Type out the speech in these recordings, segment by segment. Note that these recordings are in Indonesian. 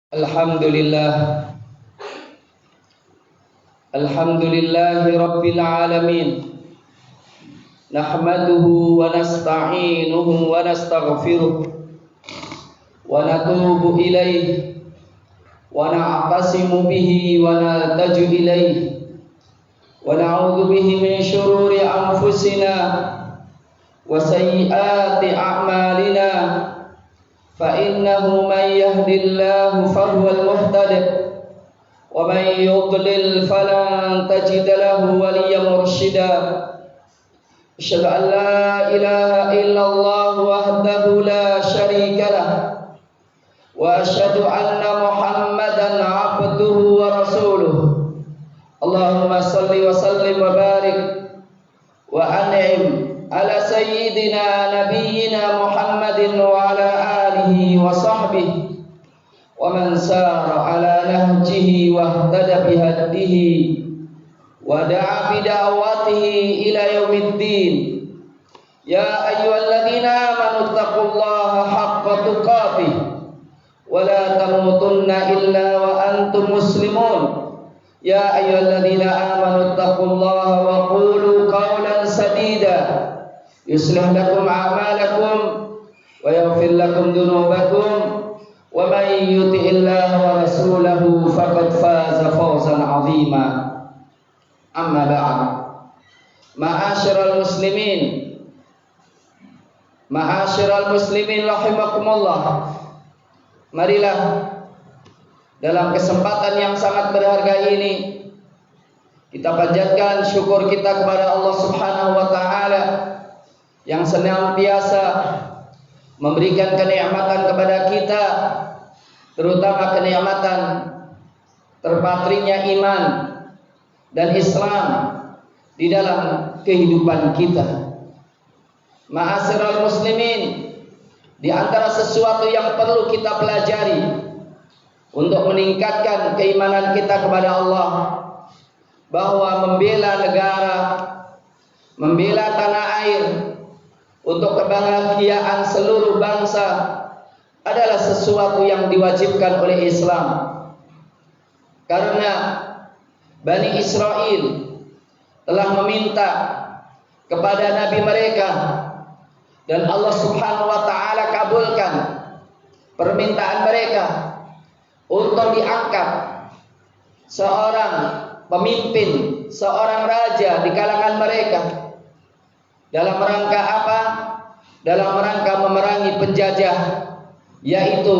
Alhamdulillah, alhamdulillahi rabbil alamin. Nahmaduhu wa nasta'inuhu wa nastaghfiruh wa natubu ilayhi wa na'tasimu bihi wa naltaju ilayhi wa na'udzu bihi min shururi anfusina wa sayyiati a'malina. فإنه من يهد الله فهو المهتد ومن يضلل فلن تجد له وليا مرشدا. أشهد أن لا إله إلا الله وحده لا شريك له وأشهد أن محمدا عبده ورسوله. اللهم صل وسلم وبارك وأنعم على سيدنا نبينا محمد وعلى آله وصحبه ومن سار على نهجه واهتدى بهديه ودعا بدعوته إلى يوم الدين. يا أيها الذين آمنوا اتقوا الله حق تقاته ولا تموتن إلا وأنتم مسلمون. يا أيها الذين آمنوا اتقوا الله وقولوا قولا سديدا يصلح لكم أعمالكم ويغفر لكم ذنوبكم ومن يطع الله ورسوله فقد فاز فوزا عظيما. أما بعد، معاشر المسلمين rahimakumullah. Marilah dalam kesempatan yang sangat berharga ini kita panjatkan syukur kita kepada Allah Subhanahu wa taala yang senantiasa memberikan kenikmatan kepada kita, terutama kenikmatan terpatrinya iman dan Islam di dalam kehidupan kita. Ma'asyiral muslimin, di antara sesuatu yang perlu kita pelajari untuk meningkatkan keimanan kita kepada Allah, bahwa membela negara, membela tanah air untuk kebahagiaan seluruh bangsa adalah sesuatu yang diwajibkan oleh Islam. Karena Bani Israel telah meminta kepada nabi mereka dan Allah Subhanahu wa taala kabulkan permintaan mereka untuk diangkat seorang pemimpin, seorang raja di kalangan mereka. Dalam rangka apa? Dalam rangka memerangi penjajah, yaitu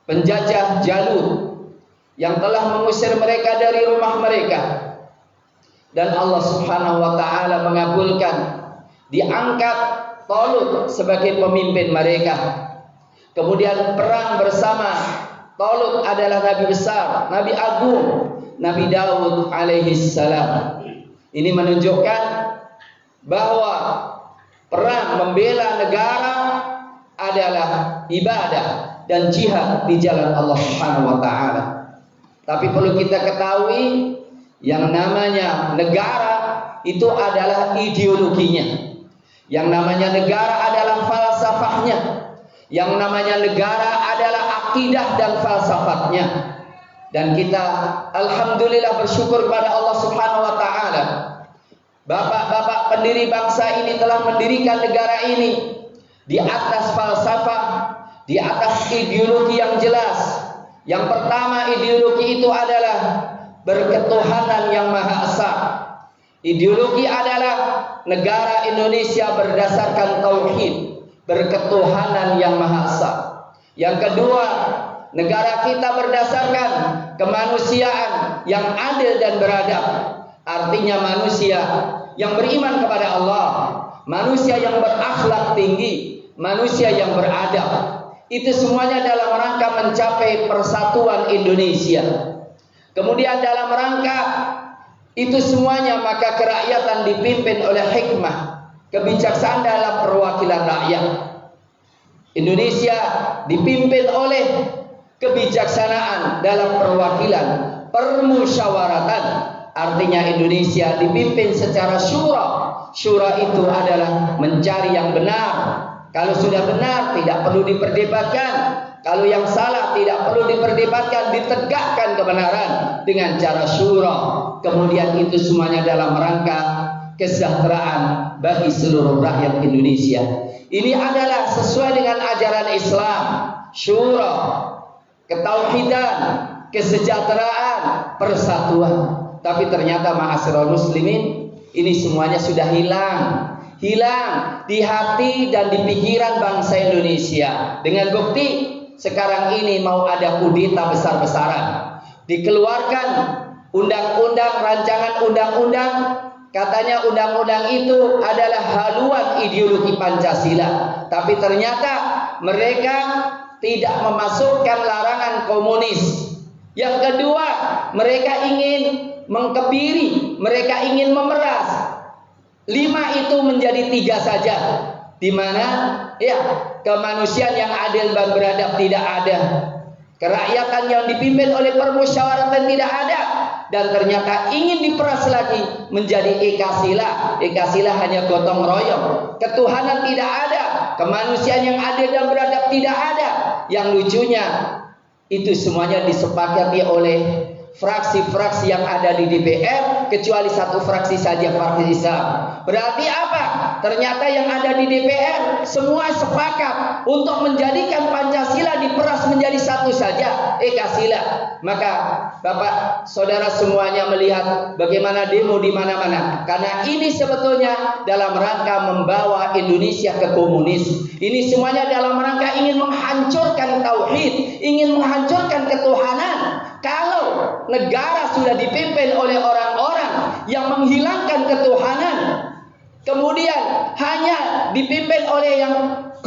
penjajah Jalut yang telah mengusir mereka dari rumah mereka. Dan Allah Subhanahu wa taala mengabulkan diangkat Talut sebagai pemimpin mereka. Kemudian perang bersama Talut adalah nabi besar, nabi agung, Nabi Daud alaihi salam. Ini menunjukkan bahwa perang membela negara adalah ibadah dan jihad di jalan Allah Subhanahu wa taala. Tapi perlu kita ketahui, yang namanya negara itu adalah ideologinya. Yang namanya negara adalah falsafahnya. Yang namanya negara adalah akidah dan falsafatnya. Dan kita alhamdulillah bersyukur kepada Allah Subhanahu wa taala. Bapak-bapak pendiri bangsa ini telah mendirikan negara ini di atas falsafah, di atas ideologi yang jelas. Yang pertama, ideologi itu adalah berketuhanan yang Maha Esa. Ideologi adalah negara Indonesia berdasarkan tauhid, berketuhanan yang Maha Esa. Yang kedua, negara kita berdasarkan kemanusiaan yang adil dan beradab. Artinya manusia yang beriman kepada Allah, manusia yang berakhlak tinggi, manusia yang beradab. Itu semuanya dalam rangka mencapai persatuan Indonesia. Kemudian dalam rangka itu semuanya maka kerakyatan dipimpin oleh hikmah, kebijaksanaan dalam perwakilan rakyat. Indonesia dipimpin oleh kebijaksanaan dalam perwakilan, permusyawaratan. Artinya Indonesia dipimpin secara syura. Syura itu adalah mencari yang benar. Kalau sudah benar tidak perlu diperdebatkan. Kalau yang salah tidak perlu diperdebatkan, ditegakkan kebenaran dengan cara syura. Kemudian itu semuanya dalam rangka kesejahteraan bagi seluruh rakyat Indonesia. Ini adalah sesuai dengan ajaran Islam. Syura, ketauhidan, kesejahteraan, persatuan. Tapi ternyata ma'asyiral muslimin, ini semuanya sudah hilang di hati dan di pikiran bangsa Indonesia. Dengan bukti sekarang ini mau ada kudeta besar-besaran, dikeluarkan undang-undang, rancangan undang-undang, katanya undang-undang itu adalah haluan ideologi Pancasila, tapi ternyata mereka tidak memasukkan larangan komunis. Yang kedua, mereka ingin mengkebiri, mereka ingin memeras. 5 itu menjadi 3 saja, di mana ya kemanusiaan yang adil dan beradab tidak ada, kerakyatan yang dipimpin oleh permusyawaratan tidak ada, dan ternyata ingin diperas lagi menjadi Ekasila. Ekasila hanya gotong royong, ketuhanan tidak ada, kemanusiaan yang adil dan beradab tidak ada. Yang lucunya itu semuanya disepakati oleh fraksi-fraksi yang ada di DPR, kecuali satu fraksi saja, Partai Islam. Berarti apa? Ternyata yang ada di DPR semua sepakat untuk menjadikan Pancasila diperas menjadi satu saja, Ekasila. Maka Bapak Saudara semuanya melihat bagaimana demo di mana-mana, karena ini sebetulnya dalam rangka membawa Indonesia ke komunis. Ini semuanya dalam rangka ingin menghancurkan tauhid, ingin menghancurkan ketuhanan. Kalau negara sudah dipimpin oleh orang-orang yang menghilangkan ketuhanan, kemudian hanya dipimpin oleh yang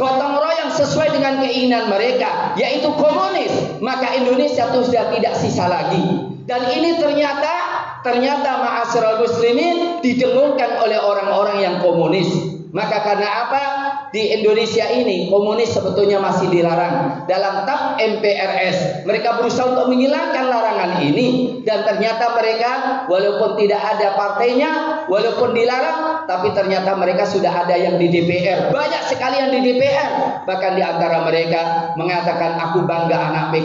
gotong royong sesuai dengan keinginan mereka, yaitu komunis, maka Indonesia itu sudah tidak sisa lagi. Dan ini ternyata ma'asyiral muslimin didengungkan oleh orang-orang yang komunis. Maka karena apa? Di Indonesia ini komunis sebetulnya masih dilarang dalam TAP MPRS. Mereka berusaha untuk menghilangkan larangan ini, dan ternyata mereka walaupun tidak ada partainya, walaupun dilarang, tapi ternyata mereka sudah ada yang di DPR. Banyak sekali yang di DPR. Bahkan di antara mereka mengatakan, aku bangga anak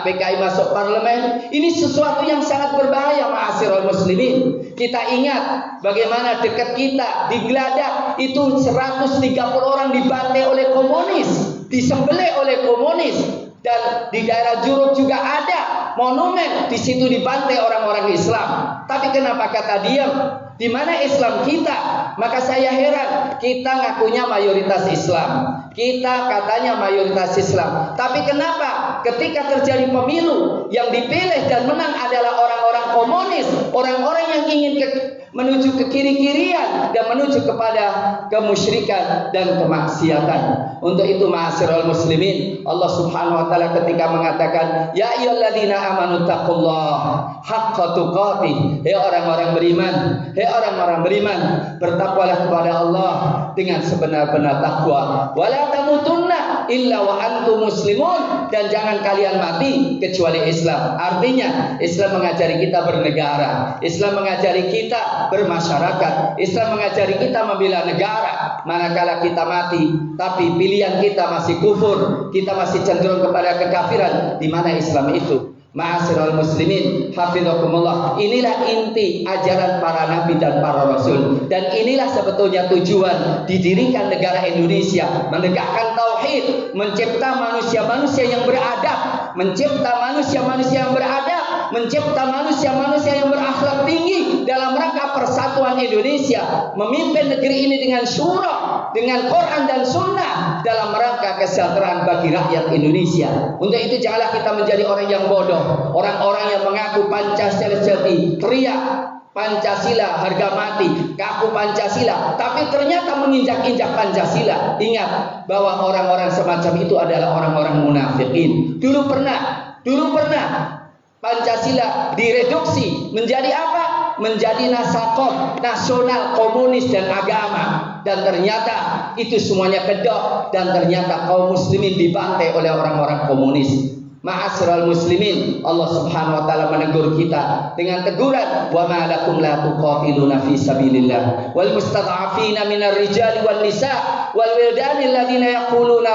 PKI masuk parlemen. Ini sesuatu yang sangat berbahaya ma'asyiral muslimin. Kita ingat bagaimana dekat kita di Geladak itu 130 orang dibantai oleh komunis, disembelih oleh komunis, dan di daerah Juruk juga ada monumen, di situ dibantai orang-orang Islam. Tapi kenapa kata diam? Di mana Islam kita? Maka saya heran, kita ngakunya mayoritas Islam, kita katanya mayoritas Islam, tapi kenapa ketika terjadi pemilu yang dipilih dan menang adalah orang-orang komunis, orang-orang yang ingin menuju ke kiri-kirian dan menuju kepada kemusyrikan dan kemaksiatan. Untuk itu ma'asyiral muslimin, Allah Subhanahu wa taala ketika mengatakan, ya ayyuhalladzina amanu taqullaha haqqa tuqatih, hai orang-orang beriman, bertakwalah kepada Allah dengan sebenar-benar takwa. Wala tamutunna illa wa antum muslimun, dan jangan kalian mati kecuali Islam. Artinya Islam mengajari kita bernegara, Islam mengajari kita bermasyarakat, Islam mengajari kita membela negara. Manakala kita mati tapi pilihan kita masih kufur, kita masih cenderung kepada kekafiran, di mana Islam itu? Ma'asyiral muslimin, hafizakumullah. Inilah inti ajaran para nabi dan para rasul, dan inilah sebetulnya tujuan didirikan negara Indonesia, menegakkan tauhid, mencipta manusia-manusia yang beradab, mencipta manusia-manusia yang beradab, mencipta manusia-manusia yang berakhlak tinggi dalam rangka persatuan Indonesia, memimpin negeri ini dengan syura, dengan Quran dan Sunnah, dalam rangka kesejahteraan bagi rakyat Indonesia. Untuk itu janganlah kita menjadi orang yang bodoh, orang-orang yang mengaku Pancasila sejati, teriak Pancasila harga mati, kaku Pancasila, tapi ternyata menginjak-injak Pancasila. Ingat bahwa orang-orang semacam itu adalah orang-orang munafikin. Dulu pernah Pancasila direduksi menjadi apa? Menjadi nasakoh, nasional, komunis, dan agama. Dan ternyata itu semuanya kedok, dan ternyata kaum muslimin dibantai oleh orang-orang komunis. Ma'asyiral muslimin, Allah Subhanahu wa taala menegur kita dengan teguran, wa ma lakum la tuqatiluna fi sabilillah wal mustad'afina minar rijali wan nisa wal wildani alladziina yaquluna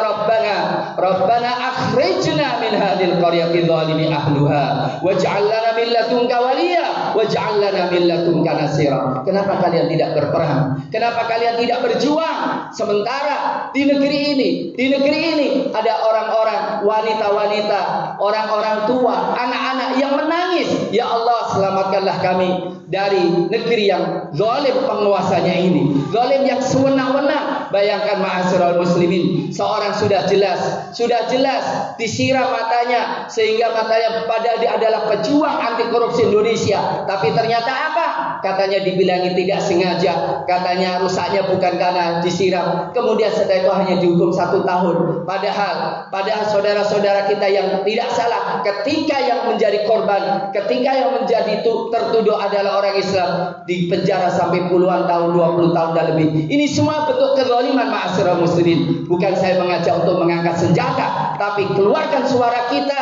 rabbana akhrijna min hadhil qaryati zalimi ahluha waj'al lana min ladunka waliya waj'al lana min ladunka nasira. Kenapa kalian tidak berperang? Kenapa kalian tidak berjuang? Sementara di negeri ini ada orang-orang, wanita-wanita, orang-orang tua, anak-anak yang menangis, ya Allah selamatkanlah kami dari negeri yang zalim penguasanya ini, zalim yang sewenang-wenang. Bayangkan ma'asyiral muslimin, seorang sudah jelas disiram matanya sehingga matanya padahal dia adalah pejuang anti korupsi Indonesia, tapi ternyata apa? Katanya dibilangi tidak sengaja, katanya rusaknya bukan karena disiram, kemudian setelah itu hanya dihukum 1 tahun. Padahal saudara-saudara kita yang tidak salah, ketika yang menjadi korban, ketika yang menjadi tertuduh adalah orang Islam, dipenjara sampai puluhan tahun, 20 tahun dan lebih. Ini semua bentuk kezaliman ma'asyiral muslimin. Bukan saya mengajak untuk mengangkat senjata, tapi keluarkan suara kita,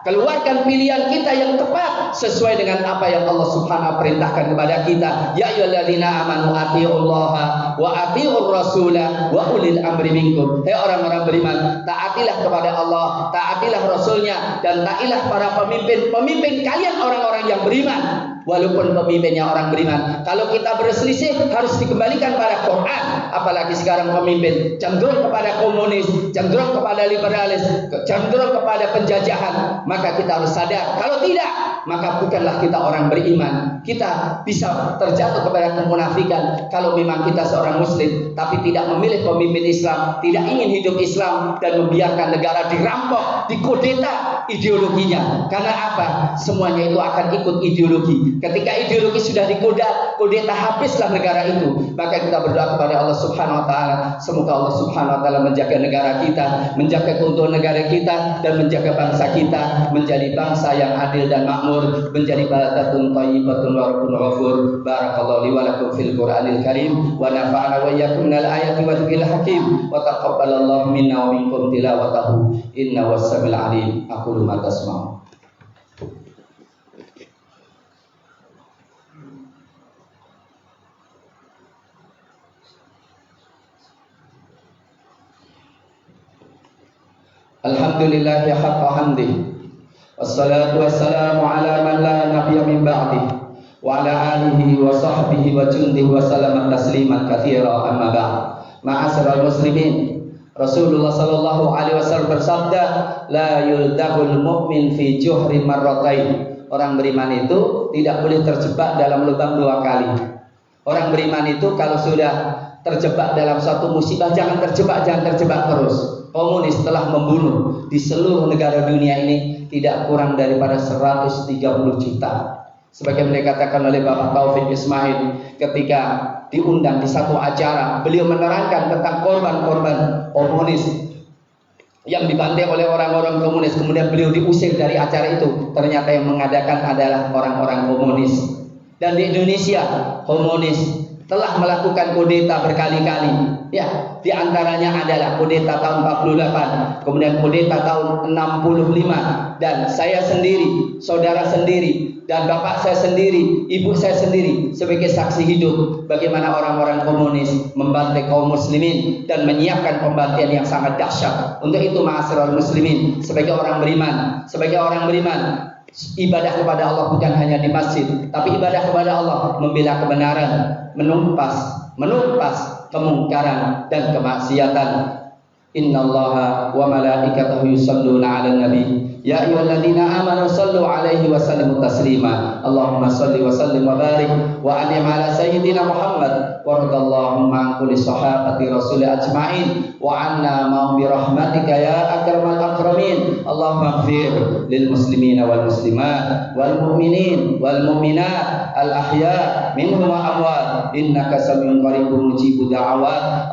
keluarkan pilihan kita yang tepat sesuai dengan apa yang Allah Subhanahu perintahkan kepada kita. Ya ayyuhalladzina amanu atiiullaha wa atiiur rasula wa ulil amri minkum. Hai orang-orang beriman, taatilah kepada Allah, taatilah Rasulnya, dan taatilah para pemimpin kalian orang-orang yang beriman. Walaupun pemimpinnya orang beriman, kalau kita berselisih harus dikembalikan pada Quran. Apalagi sekarang pemimpin cenderung kepada komunis, cenderung kepada liberalis, cenderung kepada penjajahan. Maka kita harus sadar, kalau tidak, maka bukanlah kita orang beriman. Kita bisa terjatuh kepada kemunafikan kalau memang kita seorang muslim tapi tidak memilih pemimpin Islam, tidak ingin hidup Islam, dan membiarkan negara dirampok, dikudeta ideologinya. Karena apa? Semuanya itu akan ikut ideologi. Ketika ideologi sudah dikudeta, habislah negara itu. Maka kita berdoa kepada Allah Subhanahu wa taala, semoga Allah Subhanahu wa taala menjaga negara kita, menjaga keutuhan negara kita, dan menjaga bangsa kita menjadi bangsa yang adil dan makmur, menjadi baldatun thayyibatun wa rabbun ghafur. Barakallahu li wa lakum fil Qur'anil Karim wa nafa'ana wa iyyakum minal ayati wa dzikril hakim wa taqabbalallahu minna wa minkum tilawatahu innahu was-sami'ul 'alim. Aqulu ma tasma'un. Alhamdulillah ya haqqa hamdih, wassalatu wassalamu ala man la nabiyya min ba'dih, wa ala alihi wa sahbihi wa jundihi wa sallama tasliman katsira, amma ba'd. Ma'asyiral muslimin, Rasulullah sallallahu alaihi wasallam bersabda, la yuldagul mu'min fi juhri marratain. Orang beriman itu tidak boleh terjebak dalam lubang 2 kali. Orang beriman itu kalau sudah terjebak dalam suatu musibah, jangan terjebak terus. Komunis telah membunuh di seluruh negara dunia ini tidak kurang daripada 130 juta. Sebagaimana dikatakan oleh Bapak Taufik Ismail ketika diundang di satu acara, beliau menerangkan tentang korban-korban komunis yang dibantai oleh orang-orang komunis, kemudian beliau diusir dari acara itu. Ternyata yang mengadakan adalah orang-orang komunis. Dan di Indonesia komunis telah melakukan kudeta berkali-kali. Ya, di antaranya adalah kudeta tahun 48, kemudian kudeta tahun 65, dan saya sendiri, saudara sendiri, dan bapak saya sendiri, ibu saya sendiri sebagai saksi hidup bagaimana orang-orang komunis membantai kaum muslimin dan menyiapkan pembantaian yang sangat dahsyat. Untuk itu ma'asyiral muslimin, sebagai orang beriman, ibadah kepada Allah bukan hanya di masjid, tapi ibadah kepada Allah membela kebenaran, menumpas kemungkaran dan kemaksiatan. Innallaha wa malaikatahu yusholluna 'alan nabi. Ya ayyuhalladzina amanu shallu 'alaihi wa sallimu taslima. Allahumma shalli wa sallim wa barik wa an'im 'ala sayyidina Muhammad wa radallahu an kulli sahabati rasul ajma'in wa 'anna ma'hum bi rahmatika ya akramal akramin. Allahumma ighfir lil muslimina wal muslimat wal mu'minin wal mu'minat al ahya minhum wa amwat innaka samiun qaribun mujibud da'awat.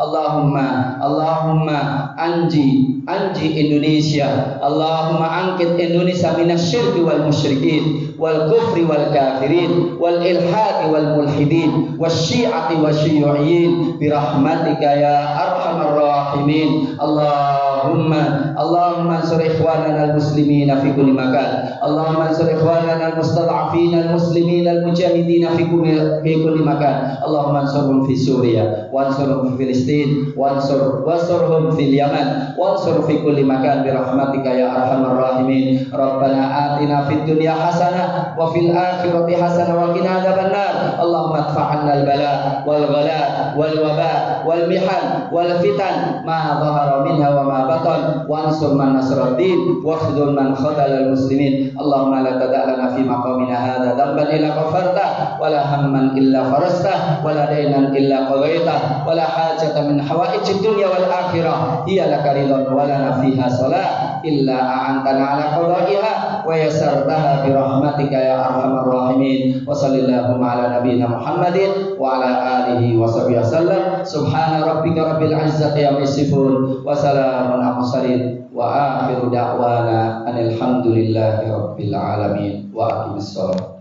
Allahumma anji Indonesia. Allahumma angkit Indonesia minasyirki wal musyrikin wal kufri wal kafirin wal ilhadi wal mulhidin wasyi'ati wasyiyu'in birahmatika ya arhamar rahimin. Allah Allahumma ansur ikhwanana al-muslimina fi kulli makan. Allahumma ansur ikhwanana al-mustad'afina al-muslimina al-mujahidina fi kulli makan. Allahumma ansurhum fi Suriya wa ansurhum fi Filistin wa ansurhum fil Yaman wa ansur fi kulli makan bi rahmatika ya arhamar rahimin. Rabbana atina fid dunya hasanah wa fil akhirati hasanah wa qina adzabannar. Allahumma adfa' 'anna al-bala wal ghala wal waba wal mihan wal fitan ma dhahara minha wa ma batan wa ansur man nasara ad-din wa khudhul man khadala al-muslimin. Allahumma la tada' lana fi maqamina hadha dhanban illa ghafarta wa la hamman illa farasta wa la daynan illa qadaita wa la hajata min hawaijid dunya wal akhirah hiya laka ridwan wa lana fiha salah illa a'antana ala qada'iha wa yassartaha bi rahmatika ya arhamar rahimin. Wa sallallahu ala nabiyyina Muhammadin wa ala alihi wa sahbihi wasallam. Subhana rabbika rabbil izzati amma yasifun wa salamun alal mursalin wa akhiru da'wana alhamdulillahi rabbil alamin wa aqimis shalah.